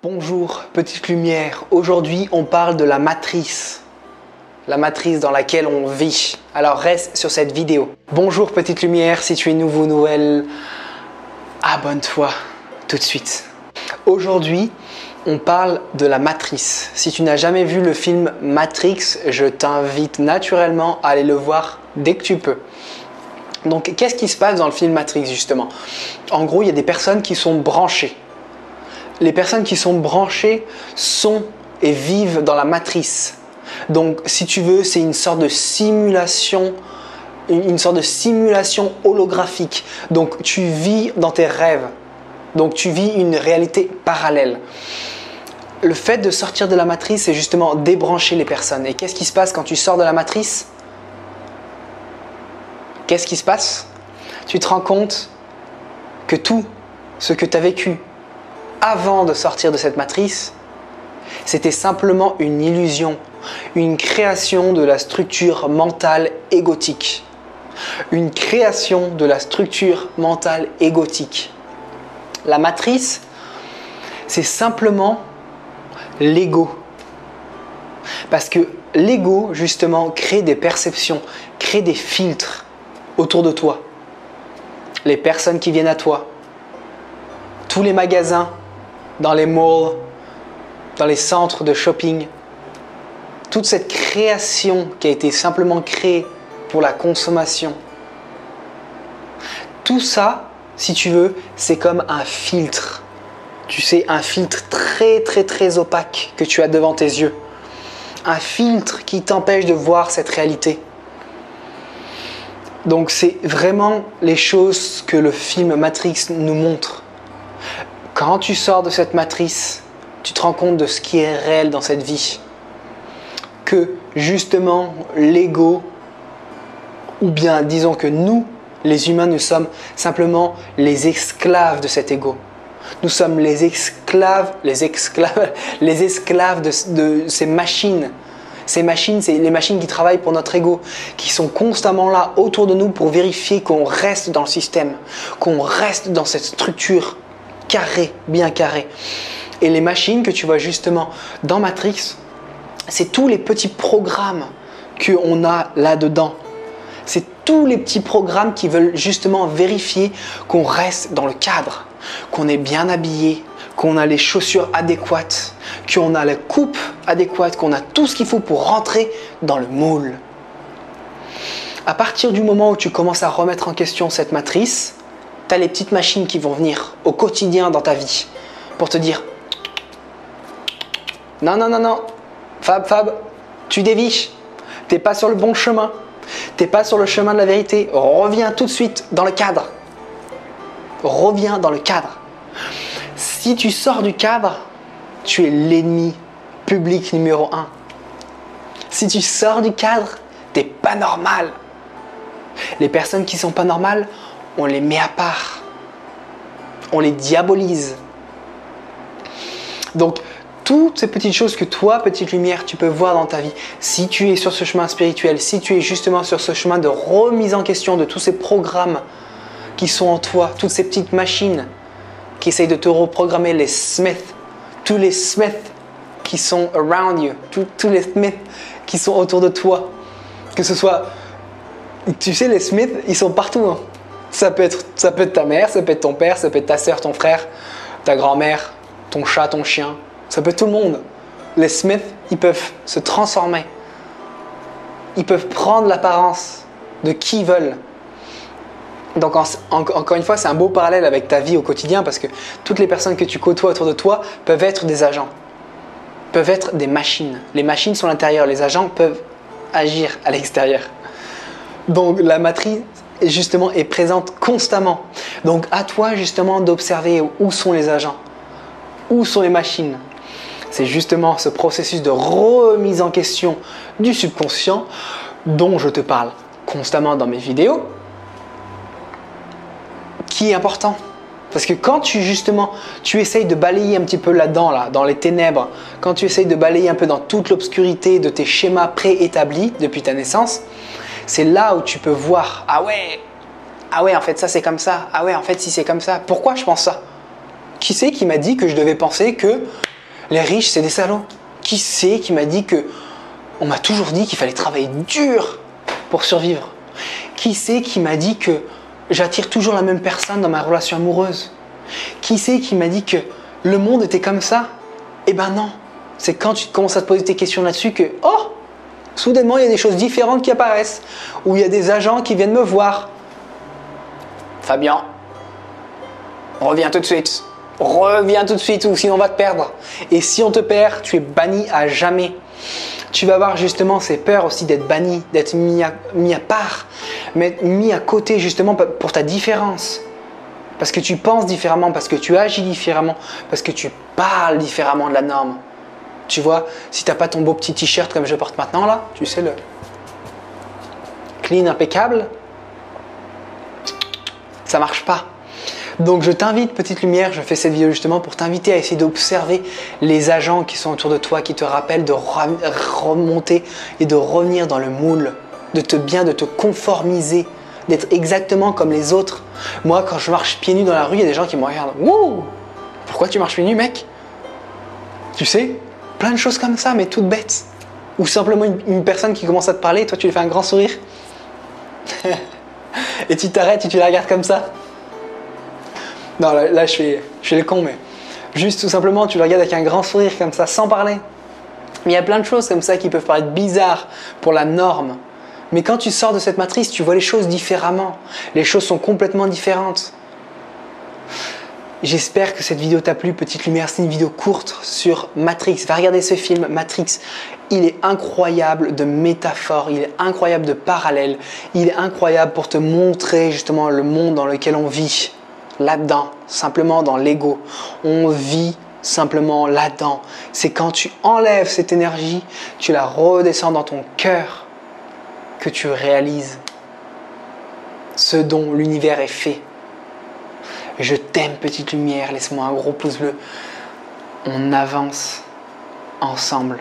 Bonjour, petite lumière. Aujourd'hui, on parle de la matrice dans laquelle on vit. Alors reste sur cette vidéo. Bonjour, petite lumière. Si tu es nouveau ou nouvelle, abonne-toi tout de suite. Aujourd'hui, on parle de la matrice. Si tu n'as jamais vu le film Matrix, je t'invite naturellement à aller le voir dès que tu peux. Donc, qu'est-ce qui se passe dans le film Matrix justement? En gros, il y a des personnes qui sont branchées. Les personnes qui sont branchées sont et vivent dans la matrice. Donc, si tu veux, c'est une sorte de simulation, holographique. Donc, tu vis dans tes rêves. Donc, tu vis une réalité parallèle. Le fait de sortir de la matrice, c'est justement débrancher les personnes. Et qu'est-ce qui se passe quand tu sors de la matrice? Qu'est-ce qui se passe? Tu te rends compte que tout ce que tu as vécu avant de sortir de cette matrice, c'était simplement une illusion, une création de la structure mentale égotique. Une création de la structure mentale égotique. La matrice, c'est simplement l'ego. Parce que l'ego, justement, crée des perceptions, crée des filtres autour de toi. Les personnes qui viennent à toi, tous les magasins, dans les malls, dans les centres de shopping, toute cette création qui a été simplement créée pour la consommation. Tout ça, si tu veux, c'est comme un filtre. Tu sais, un filtre très opaque que tu as devant tes yeux. Un filtre qui t'empêche de voir cette réalité. Donc c'est vraiment les choses que le film Matrix nous montre. Quand tu sors de cette matrice, tu te rends compte de ce qui est réel dans cette vie. Que justement l'ego, ou bien disons que nous, les humains, nous sommes simplement les esclaves de cet ego. Nous sommes les esclaves de ces machines. Ces machines, c'est les machines qui travaillent pour notre ego, qui sont constamment là autour de nous pour vérifier qu'on reste dans le système, qu'on reste dans cette structure carrée, bien carrée. Et les machines que tu vois justement dans Matrix, c'est tous les petits programmes qu'on a là-dedans. C'est tous les petits programmes qui veulent justement vérifier qu'on reste dans le cadre, qu'on est bien habillé, qu'on a les chaussures adéquates, qu'on a la coupe adéquate, qu'on a tout ce qu'il faut pour rentrer dans le moule. À partir du moment où tu commences à remettre en question cette matrice, tu as les petites machines qui vont venir au quotidien dans ta vie pour te dire « Non, Fab, tu déviches, tu n'es pas sur le bon chemin, tu n'es pas sur le chemin de la vérité, reviens tout de suite dans le cadre. Reviens dans le cadre. » Si tu sors du cadre, tu es l'ennemi public numéro 1. Si tu sors du cadre, tu n'es pas normal. Les personnes qui ne sont pas normales, on les met à part. On les diabolise. Donc, toutes ces petites choses que toi, petite lumière, tu peux voir dans ta vie, si tu es sur ce chemin spirituel, si tu es justement sur ce chemin de remise en question de tous ces programmes qui sont en toi, toutes ces petites machines qui essayent de te reprogrammer, les Smiths, tous les Smiths qui sont around you, tous les Smiths qui sont autour de toi, que ce soit, tu sais, les Smiths, ils sont partout, hein. Ça peut être ta mère, ça peut être ton père, ça peut être ta soeur, ton frère, ta grand-mère, ton chat, ton chien, ça peut être tout le monde. Les Smiths, ils peuvent se transformer, ils peuvent prendre l'apparence de qui ils veulent. Donc encore une fois, c'est un beau parallèle avec ta vie au quotidien parce que toutes les personnes que tu côtoies autour de toi peuvent être des agents, peuvent être des machines. Les machines sont à l'intérieur, les agents peuvent agir à l'extérieur. Donc la matrice justement est présente constamment. Donc à toi justement d'observer où sont les agents, où sont les machines. C'est justement ce processus de remise en question du subconscient dont je te parle constamment dans mes vidéos, qui est important. Parce que quand tu essayes de balayer un petit peu là-dedans, dans les ténèbres, quand tu essayes de balayer un peu dans toute l'obscurité de tes schémas préétablis depuis ta naissance, c'est là où tu peux voir, ah ouais, en fait ça c'est comme ça, ah ouais, en fait si c'est comme ça, pourquoi je pense ça? Qui c'est qui m'a dit que je devais penser que Les riches, c'est des salauds. Qui c'est qui m'a dit que... On m'a toujours dit qu'il fallait travailler dur pour survivre. Qui c'est qui m'a dit que j'attire toujours la même personne dans ma relation amoureuse? Qui c'est qui m'a dit que le monde était comme ça? Eh ben non. C'est quand tu commences à te poser tes questions là-dessus que, oh, soudainement, il y a des choses différentes qui apparaissent. Ou il y a des agents qui viennent me voir. Fabien, reviens tout de suite. Reviens tout de suite ou sinon on va te perdre. Et si on te perd, tu es banni à jamais. Tu vas avoir justement ces peurs aussi d'être banni, d'être mis à part, mais mis à côté justement pour ta différence. Parce que tu penses différemment, parce que tu agis différemment, parce que tu parles différemment de la norme. Tu vois, si tu n'as pas ton beau petit t-shirt comme je porte maintenant là, tu sais, le clean impeccable, ça marche pas. Donc je t'invite, petite lumière, je fais cette vidéo justement pour t'inviter à essayer d'observer les agents qui sont autour de toi, qui te rappellent de remonter et de revenir dans le moule, de te conformiser, d'être exactement comme les autres. Moi, quand je marche pieds nus dans la rue, il y a des gens qui me regardent. Wouh! Pourquoi tu marches pieds nus, mec? Tu sais, plein de choses comme ça, mais toutes bêtes. Ou simplement une personne qui commence à te parler, et toi tu lui fais un grand sourire. Et tu t'arrêtes et tu la regardes comme ça. Non, là je fais le con, mais juste tout simplement, tu le regardes avec un grand sourire comme ça, sans parler. Mais il y a plein de choses comme ça qui peuvent paraître bizarres pour la norme. Mais quand tu sors de cette matrice, tu vois les choses différemment. Les choses sont complètement différentes. J'espère que cette vidéo t'a plu, petite lumière. C'est une vidéo courte sur Matrix. Va regarder ce film, Matrix. Il est incroyable de métaphores, il est incroyable de parallèles. Il est incroyable pour te montrer justement le monde dans lequel on vit. Là-dedans, simplement dans l'ego. On vit simplement là-dedans. C'est quand tu enlèves cette énergie, tu la redescends dans ton cœur, que tu réalises ce dont l'univers est fait. Je t'aime, petite lumière, laisse-moi un gros pouce bleu. On avance ensemble.